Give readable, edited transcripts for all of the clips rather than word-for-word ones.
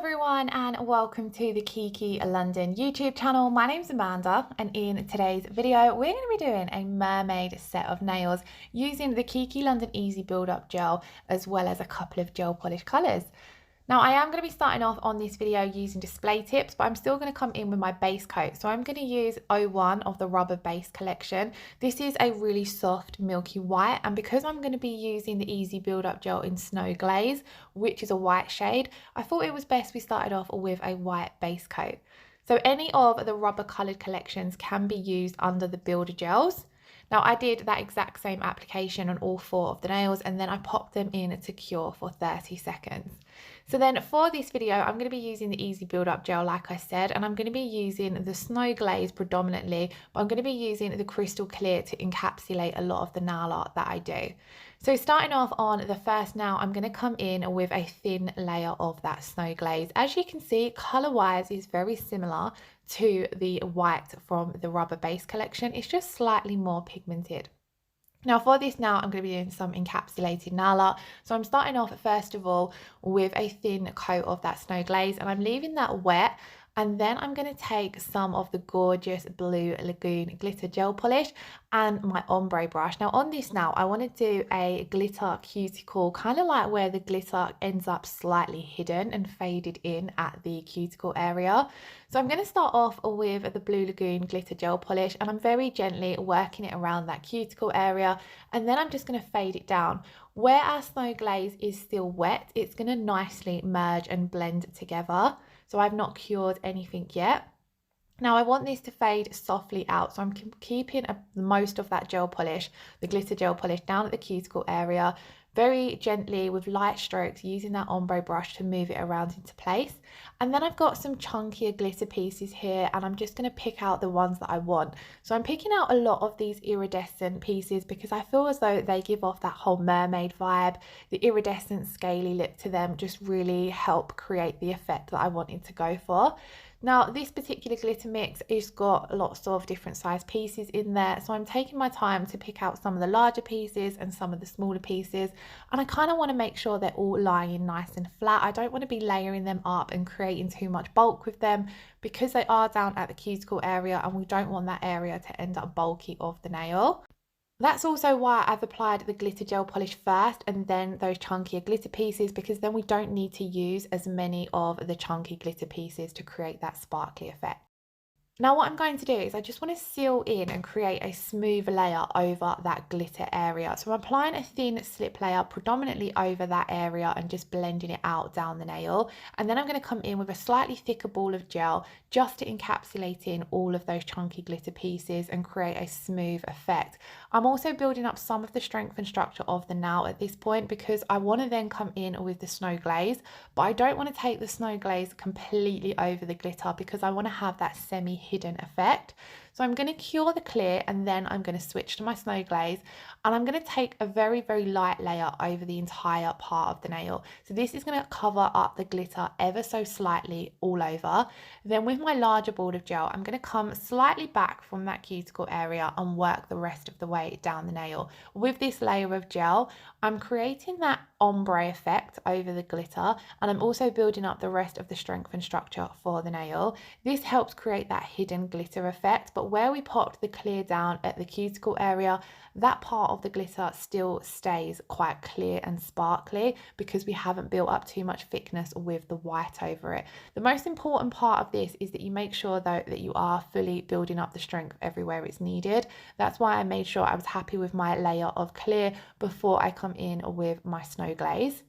everyone and welcome to the Kiki London YouTube channel. My name's Amanda and in today's video we're going to be doing a mermaid set of nails using the Kiki London Easy Build Up Gel as well as a couple of gel polish colours. Now I am going to be starting off on this video using display tips, but I'm still going to come in with my base coat. So I'm going to use 01 of the Rubber Base collection. This is a really soft milky white, and because I'm going to be using the Easy Build Up Gel in Snow Glaze, which is a white shade, I thought it was best we started off with a white base coat. So any of the rubber coloured collections can be used under the builder gels. Now I did that exact same application on all 4 of the nails and then I popped them in to cure for 30 seconds. So then for this video, I'm going to be using the Easy Build Up Gel like I said, and I'm going to be using the Snow Glaze predominantly, but I'm going to be using the Crystal Clear to encapsulate a lot of the nail art that I do. So starting off on the first nail, I'm going to come in with a thin layer of that Snow Glaze. As you can see, colour wise is very similar to the white from the Rubber Base collection. It's just slightly more pigmented. Now for this nail, I'm going to be doing some encapsulated nail art. So I'm starting off first of all with a thin coat of that Snow Glaze and I'm leaving that wet. And then I'm going to take some of the gorgeous blue Lagoon glitter gel polish and my ombre brush. Now on this nail, I want to do a glitter cuticle, kind of like where the glitter ends up slightly hidden and faded in at the cuticle area. So I'm going to start off with the blue Lagoon glitter gel polish and I'm very gently working it around that cuticle area, and then I'm just going to fade it down. Where our Snow Glaze is still wet, it's going to nicely merge and blend together. So I've not cured anything yet. Now I want this to fade softly out, so I'm keeping most of that gel polish, the glitter gel polish, down at the cuticle area, very gently with light strokes using that ombre brush to move it around into place. And then I've got some chunkier glitter pieces here and I'm just going to pick out the ones that I want. So I'm picking out a lot of these iridescent pieces because I feel as though they give off that whole mermaid vibe. The iridescent scaly look to them just really help create the effect that I wanted to go for. Now this particular glitter mix has got lots of different size pieces in there, so I'm taking my time to pick out some of the larger pieces and some of the smaller pieces, and I kind of want to make sure they're all lying nice and flat. I don't want to be layering them up and creating too much bulk with them because they are down at the cuticle area and we don't want that area to end up bulky of the nail. That's also why I've applied the glitter gel polish first and then those chunkier glitter pieces, because then we don't need to use as many of the chunky glitter pieces to create that sparkly effect. Now what I'm going to do is I just want to seal in and create a smooth layer over that glitter area. So I'm applying a thin slip layer predominantly over that area and just blending it out down the nail. And then I'm going to come in with a slightly thicker ball of gel just to encapsulate in all of those chunky glitter pieces and create a smooth effect. I'm also building up some of the strength and structure of the nail at this point because I want to then come in with the Snow Glaze, but I don't want to take the Snow Glaze completely over the glitter because I want to have that semi-hidden effect. So I'm going to cure the clear and then I'm going to switch to my Snow Glaze and I'm going to take a very, very light layer over the entire part of the nail. So this is going to cover up the glitter ever so slightly all over. Then with my larger ball of gel, I'm going to come slightly back from that cuticle area and work the rest of the way down the nail. With this layer of gel, I'm creating that ombre effect over the glitter and I'm also building up the rest of the strength and structure for the nail. This helps create that hidden glitter effect, but where we popped the clear down at the cuticle area, that part of the glitter still stays quite clear and sparkly because we haven't built up too much thickness with the white over it. The most important part of this is that you make sure though that you are fully building up the strength everywhere it's needed. That's why I made sure I was happy with my layer of clear before I come in with my Snow Glaze.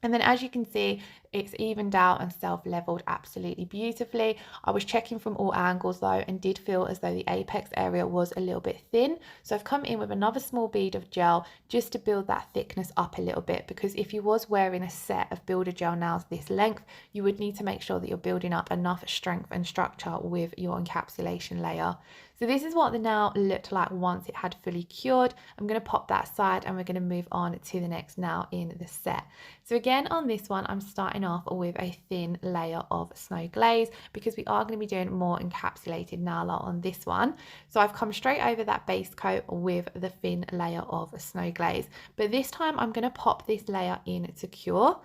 And then as you can see, it's evened out and self-leveled absolutely beautifully. I was checking from all angles though and did feel as though the apex area was a little bit thin. So I've come in with another small bead of gel just to build that thickness up a little bit, because if you was wearing a set of builder gel nails this length, you would need to make sure that you're building up enough strength and structure with your encapsulation layer. So this is what the nail looked like once it had fully cured. I'm going to pop that aside and we're going to move on to the next nail in the set. So again on this one, I'm starting off with a thin layer of Snow Glaze because we are going to be doing more encapsulated nail art on this one. So I've come straight over that base coat with the thin layer of Snow Glaze, but this time I'm going to pop this layer in to cure.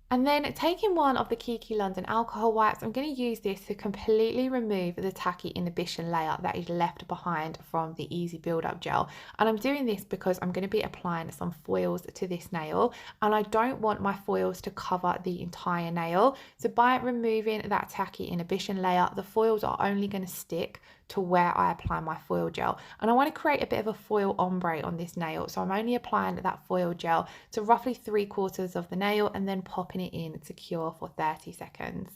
And then taking one of the Kiki London alcohol wipes, I'm going to use this to completely remove the tacky inhibition layer that is left behind from the Easy Build Up gel. And I'm doing this because I'm going to be applying some foils to this nail, and I don't want my foils to cover the entire nail. So by removing that tacky inhibition layer, the foils are only going to stick to where I apply my foil gel. And I want to create a bit of a foil ombre on this nail, so I'm only applying that foil gel to roughly 3/4 of the nail and then popping it in to cure for 30 seconds.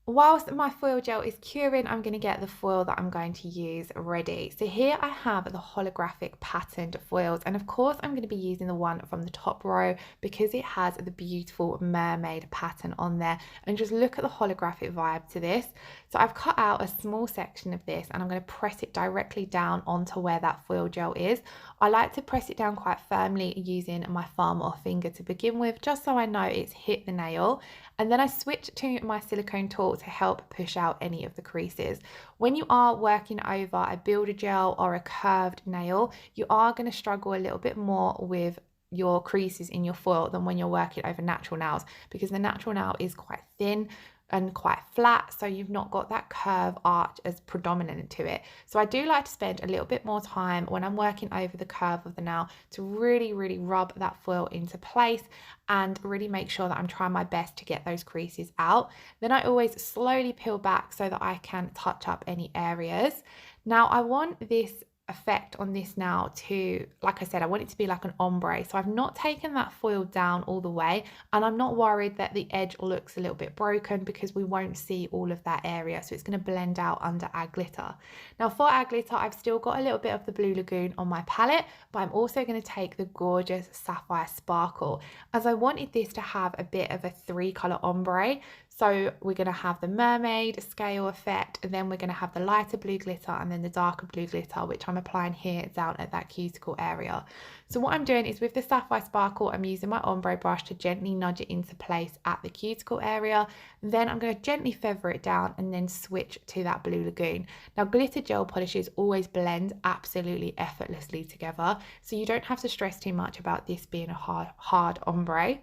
Whilst my foil gel is curing, I'm going to get the foil that I'm going to use ready. So here I have the holographic patterned foils, and of course I'm going to be using the one from the top row because it has the beautiful mermaid pattern on there. And just look at the holographic vibe to this. So I've cut out a small section of this and I'm going to press it directly down onto where that foil gel is. I like to press it down quite firmly using my thumb or finger to begin with, just so I know it's hit the nail. And then I switch to my silicone tool to help push out any of the creases. When you are working over a builder gel or a curved nail, you are going to struggle a little bit more with your creases in your foil than when you're working over natural nails, because the natural nail is quite thin and quite flat, so you've not got that curve arch as predominant to it. So I do like to spend a little bit more time when I'm working over the curve of the nail to really rub that foil into place and really make sure that I'm trying my best to get those creases out. Then I always slowly peel back so that I can touch up any areas. Now I want this effect on this now to, like I said, I want it to be like an ombre. So I've not taken that foil down all the way, and I'm not worried that the edge looks a little bit broken because we won't see all of that area. So it's going to blend out under our glitter. Now for our glitter, I've still got a little bit of the blue Lagoon on my palette, but I'm also going to take the gorgeous Sapphire Sparkle, as I wanted this to have a bit of a 3-color ombre. So we're going to have the mermaid scale effect, and then we're going to have the lighter blue glitter and then the darker blue glitter, which I'm applying here down at that cuticle area. So what I'm doing is with the Sapphire Sparkle, I'm using my ombre brush to gently nudge it into place at the cuticle area. Then I'm going to gently feather it down and then switch to that blue Lagoon. Now glitter gel polishes always blend absolutely effortlessly together, so you don't have to stress too much about this being a hard ombre.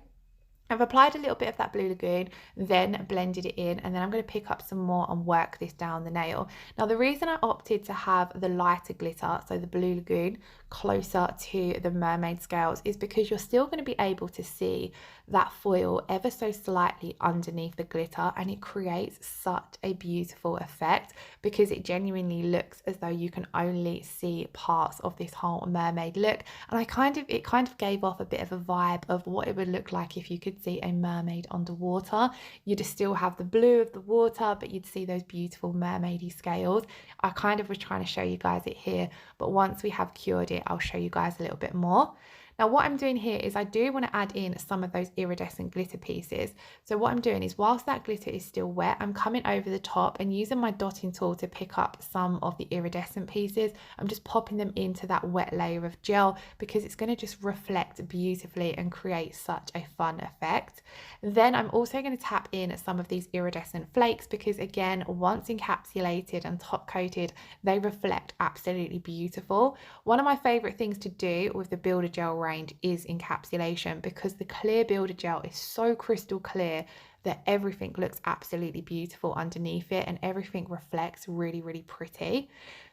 I've applied a little bit of that blue Lagoon, then blended it in, and then I'm going to pick up some more and work this down the nail. Now the reason I opted to have the lighter glitter, so the blue Lagoon, closer to the mermaid scales is because you're still going to be able to see that foil ever so slightly underneath the glitter, and it creates such a beautiful effect because it genuinely looks as though you can only see parts of this whole mermaid look. And it kind of gave off a bit of a vibe of what it would look like if you could see a mermaid underwater. You'd still have the blue of the water, but you'd see those beautiful mermaidy scales. I kind of was trying to show you guys it here, but once we have cured it, I'll show you guys a little bit more. Now what I'm doing here is I do want to add in some of those iridescent glitter pieces. So what I'm doing is, whilst that glitter is still wet, I'm coming over the top and using my dotting tool to pick up some of the iridescent pieces. I'm just popping them into that wet layer of gel because it's going to just reflect beautifully and create such a fun effect. Then I'm also going to tap in some of these iridescent flakes because, again, once encapsulated and top coated, they reflect absolutely beautiful. One of my favorite things to do with the builder gel range is encapsulation, because the clear builder gel is so crystal clear that everything looks absolutely beautiful underneath it and everything reflects really pretty.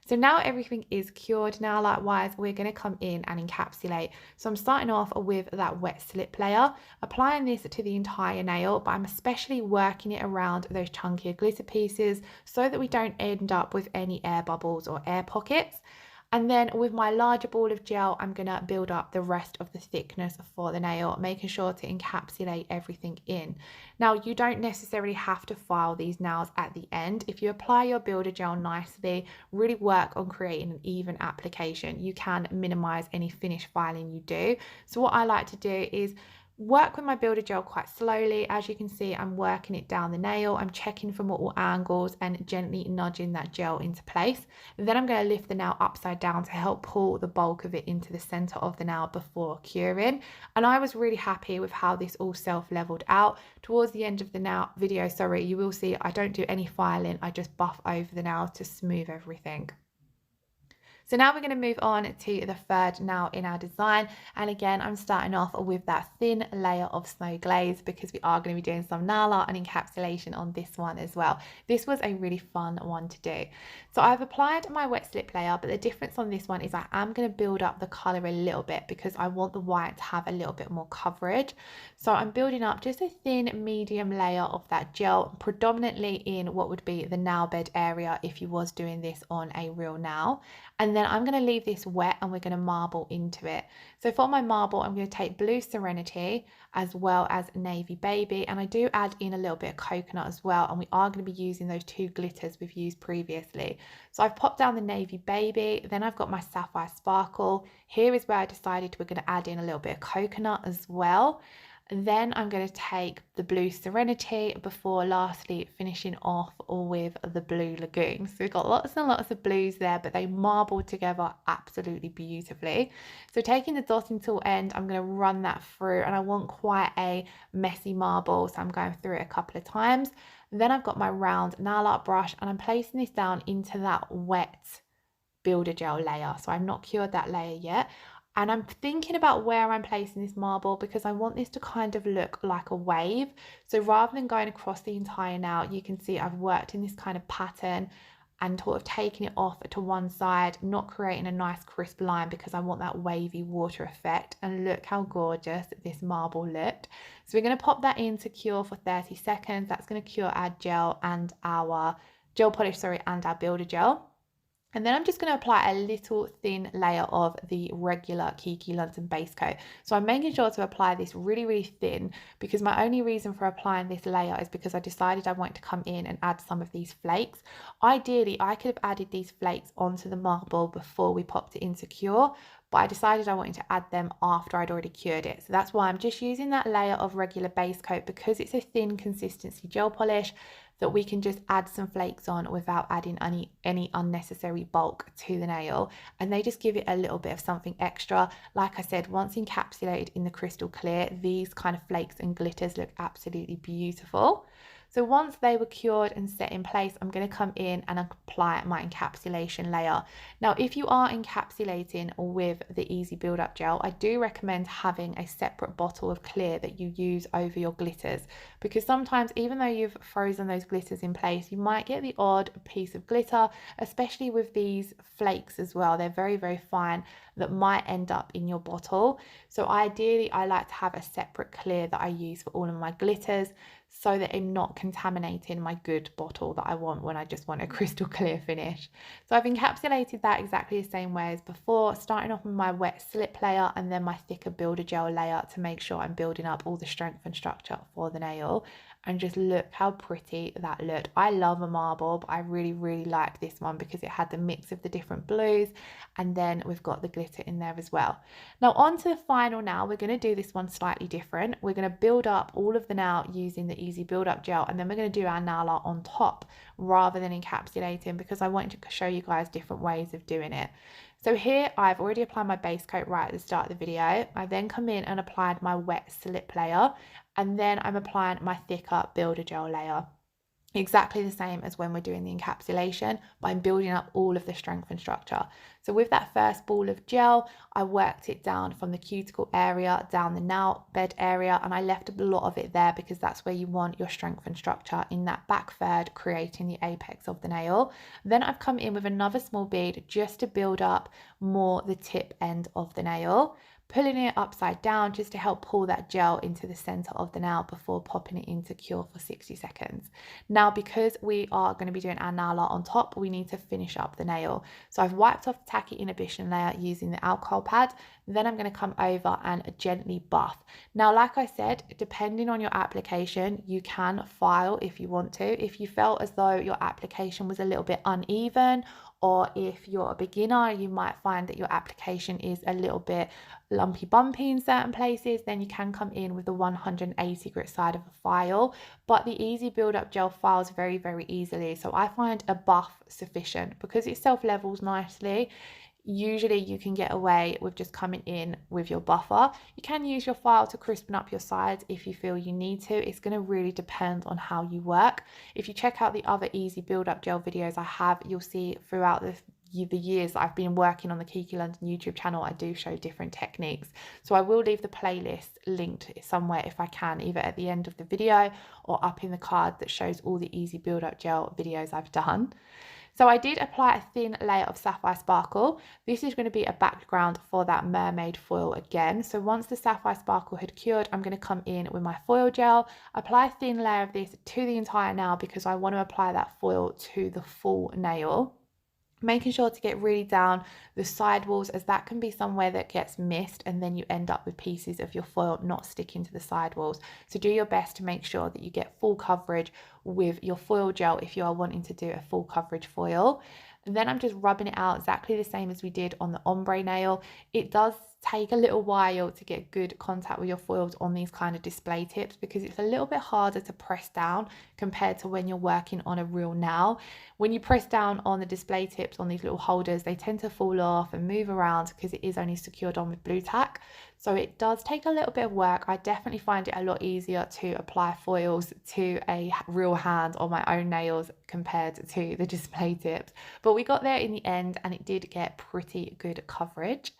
So now everything is cured. Now likewise, we're going to come in and encapsulate. So I'm starting off with that wet slip layer, applying this to the entire nail, but I'm especially working it around those chunkier glitter pieces so that we don't end up with any air bubbles or air pockets. And then with my larger ball of gel, I'm going to build up the rest of the thickness for the nail, making sure to encapsulate everything in. Now, you don't necessarily have to file these nails at the end. If you apply your builder gel nicely, really work on creating an even application, you can minimize any finish filing you do. So what I like to do is work with my builder gel quite slowly. As you can see, I'm working it down the nail. I'm checking from all angles and gently nudging that gel into place. Then I'm going to lift the nail upside down to help pull the bulk of it into the center of the nail before curing. And I was really happy with how this all self-leveled out. Towards the end of the nail video, you will see I don't do any filing. I just buff over the nail to smooth everything. So now we're going to move on to the third nail in our design. And again, I'm starting off with that thin layer of snow glaze because we are going to be doing some nail art and encapsulation on this one as well. This was a really fun one to do. So I've applied my wet slip layer, but the difference on this one is I am going to build up the color a little bit because I want the white to have a little bit more coverage. So I'm building up just a thin medium layer of that gel, predominantly in what would be the nail bed area if you was doing this on a real nail. And then I'm going to leave this wet and we're going to marble into it. So for my marble, I'm going to take blue Serenity as well as navy baby, and I do add in a little bit of coconut as well, and we are going to be using those two glitters we've used previously. So I've popped down the navy baby, then I've got my Sapphire Sparkle. Here is where I decided we're going to add in a little bit of coconut as well. Then I'm going to take the blue Serenity before lastly finishing off with the blue Lagoon. So we've got lots and lots of blues there, but they marble together absolutely beautifully. So taking the dotting tool end, I'm going to run that through, and I want quite a messy marble, so I'm going through it a couple of times. Then I've got my round nail art brush and I'm placing this down into that wet builder gel layer. So I've not cured that layer yet. And I'm thinking about where I'm placing this marble because I want this to kind of look like a wave. So rather than going across the entire nail, you can see I've worked in this kind of pattern and sort of taking it off to one side, not creating a nice crisp line because I want that wavy water effect. And look how gorgeous this marble looked. So we're going to pop that in to cure for 30 seconds. That's going to cure our gel and our gel polish, and our builder gel. And then I'm just going to apply a little thin layer of the regular Kiki London base coat. So I'm making sure to apply this really, really thin because my only reason for applying this layer is because I decided I wanted to come in and add some of these flakes. Ideally, I could have added these flakes onto the marble before we popped it into cure, but I decided I wanted to add them after I'd already cured it. So that's why I'm just using that layer of regular base coat because it's a thin consistency gel polish, that we can just add some flakes on without adding any unnecessary bulk to the nail, and they just give it a little bit of something extra. Like I said, once encapsulated in the crystal clear, these kind of flakes and glitters look absolutely beautiful. So once they were cured and set in place, I'm going to come in and apply my encapsulation layer. Now, if you are encapsulating with the Easy Build Up Gel, I do recommend having a separate bottle of clear that you use over your glitters, because sometimes even though you've frozen those glitters in place, you might get the odd piece of glitter, especially with these flakes as well. They're very, very fine, that might end up in your bottle. So ideally, I like to have a separate clear that I use for all of my glitters, so that I'm not contaminating my good bottle that I want when I just want a crystal clear finish. So I've encapsulated that exactly the same way as before, starting off with my wet slip layer and then my thicker builder gel layer to make sure I'm building up all the strength and structure for the nail. And just look how pretty that looked. I love a marble, but I really, really like this one because it had the mix of the different blues, and then we've got the glitter in there as well. Now on to the final nail. We're going to do this one slightly different. We're going to build up all of the nail using the Easy Build Up Gel, and then we're going to do our nail art on top rather than encapsulating, because I wanted to show you guys different ways of doing it. So here I've already applied my base coat right at the start of the video. I then come in and applied my wet slip layer, and then I'm applying my thicker builder gel layer. Exactly the same as when we're doing the encapsulation, but I'm building up all of the strength and structure. So with that first ball of gel, I worked it down from the cuticle area, down the nail bed area, and I left a lot of it there because that's where you want your strength and structure in that back third, creating the apex of the nail. Then I've come in with another small bead just to build up more the tip end of the nail, pulling it upside down just to help pull that gel into the center of the nail before popping it into cure for 60 seconds. Now, because we are going to be doing our nail art on top, we need to finish up the nail. So I've wiped off the tacky inhibition layer using the alcohol pad. Then I'm going to come over and gently buff. Now, like I said, depending on your application, you can file if you want to. If you felt as though your application was a little bit uneven, or if you're a beginner, you might find that your application is a little bit lumpy bumpy in certain places, then you can come in with the 180 grit side of a file. But the Easy Build Up Gel files very, very easily. So I find a buff sufficient because it self-levels nicely. Usually you can get away with just coming in with your buffer. You can use your file to crispen up your sides if you feel you need to. It's going to really depend on how you work. If you check out the other Easy Build Up Gel videos I have, you'll see throughout this the years that I've been working on the Kiki London YouTube channel, I do show different techniques. So I will leave the playlist linked somewhere if I can, either at the end of the video or up in the card that shows all the easy build up gel videos I've done. So I did apply a thin layer of Sapphire Sparkle. This is going to be a background for that mermaid foil again. So once the Sapphire Sparkle had cured, I'm going to come in with my foil gel, apply a thin layer of this to the entire nail because I want to apply that foil to the full nail. Making sure to get really down the sidewalls, as that can be somewhere that gets missed and then you end up with pieces of your foil not sticking to the sidewalls. So do your best to make sure that you get full coverage with your foil gel if you are wanting to do a full coverage foil. And then I'm just rubbing it out exactly the same as we did on the ombre nail. It does take a little while to get good contact with your foils on these kind of display tips because it's a little bit harder to press down compared to when you're working on a real nail. When you press down on the display tips on these little holders, they tend to fall off and move around because it is only secured on with blue tack. So it does take a little bit of work. I definitely find it a lot easier to apply foils to a real hand on my own nails compared to the display tips. But we got there in the end and it did get pretty good coverage.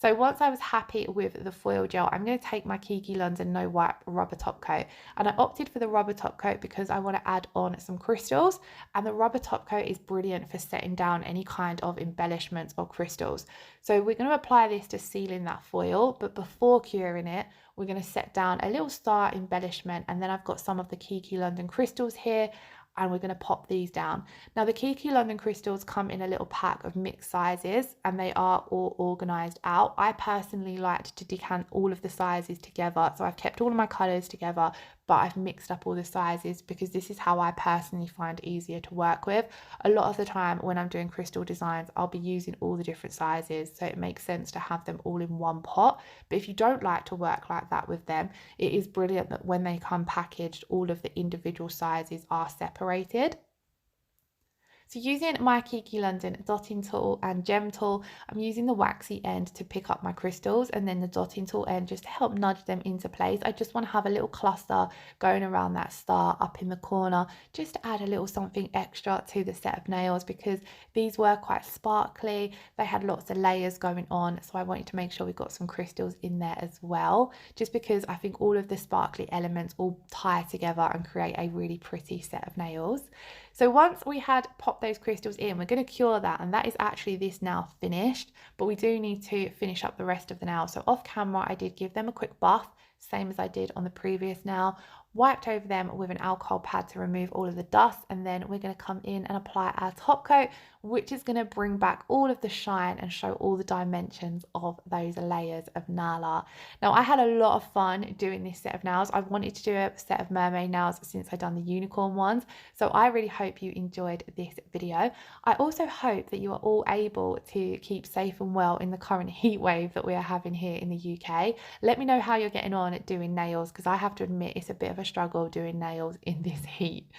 So once I was happy with the foil gel, I'm going to take my Kiki London No Wipe rubber top coat. And I opted for the rubber top coat because I want to add on some crystals. And the rubber top coat is brilliant for setting down any kind of embellishments or crystals. So we're going to apply this to seal in that foil. But before curing it, we're going to set down a little star embellishment. And then I've got some of the Kiki London crystals here, and we're going to pop these down. Now the Kiki London crystals come in a little pack of mixed sizes and they are all organized out. I personally like to decant all of the sizes together, so I've kept all of my colors together, but I've mixed up all the sizes because this is how I personally find easier to work with. A lot of the time when I'm doing crystal designs, I'll be using all the different sizes, so it makes sense to have them all in one pot. But if you don't like to work like that with them, it is brilliant that when they come packaged, all of the individual sizes are separated. So using my Kiki London dotting tool and gem tool, I'm using the waxy end to pick up my crystals and then the dotting tool end just to help nudge them into place. I just want to have a little cluster going around that star up in the corner, just to add a little something extra to the set of nails because these were quite sparkly. They had lots of layers going on, so I wanted to make sure we got some crystals in there as well, just because I think all of the sparkly elements all tie together and create a really pretty set of nails. So once we had popped those crystals in, we're going to cure that, and that is actually this nail finished, but we do need to finish up the rest of the nail. So off camera I did give them a quick buff, same as I did on the previous nail, wiped over them with an alcohol pad to remove all of the dust, and then we're going to come in and apply our top coat, which is going to bring back all of the shine and show all the dimensions of those layers of nail art. Now I had a lot of fun doing this set of nails. I've wanted to do a set of mermaid nails since I've done the unicorn ones, so I really hope you enjoyed this video. I also hope that you are all able to keep safe and well in the current heat wave that we are having here in the UK. Let me know how you're getting on at doing nails, because I have to admit it's a bit of a struggle doing nails in this heat.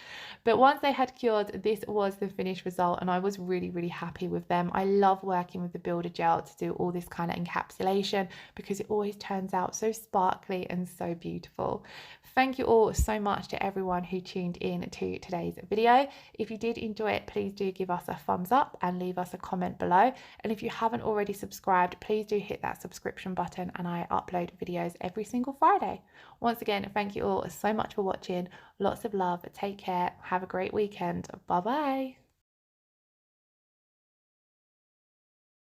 But once they had cured, this was the finished result and I was really happy with them. I love working with the builder gel to do all this kind of encapsulation because it always turns out so sparkly and so beautiful. Thank you all so much to everyone who tuned in to today's video. If you did enjoy it, please do give us a thumbs up and leave us a comment below. And if you haven't already subscribed, please do hit that subscription button, and I upload videos every single Friday. Once again, thank you all so much for watching. Lots of love. Take care. Have a great weekend. Bye bye.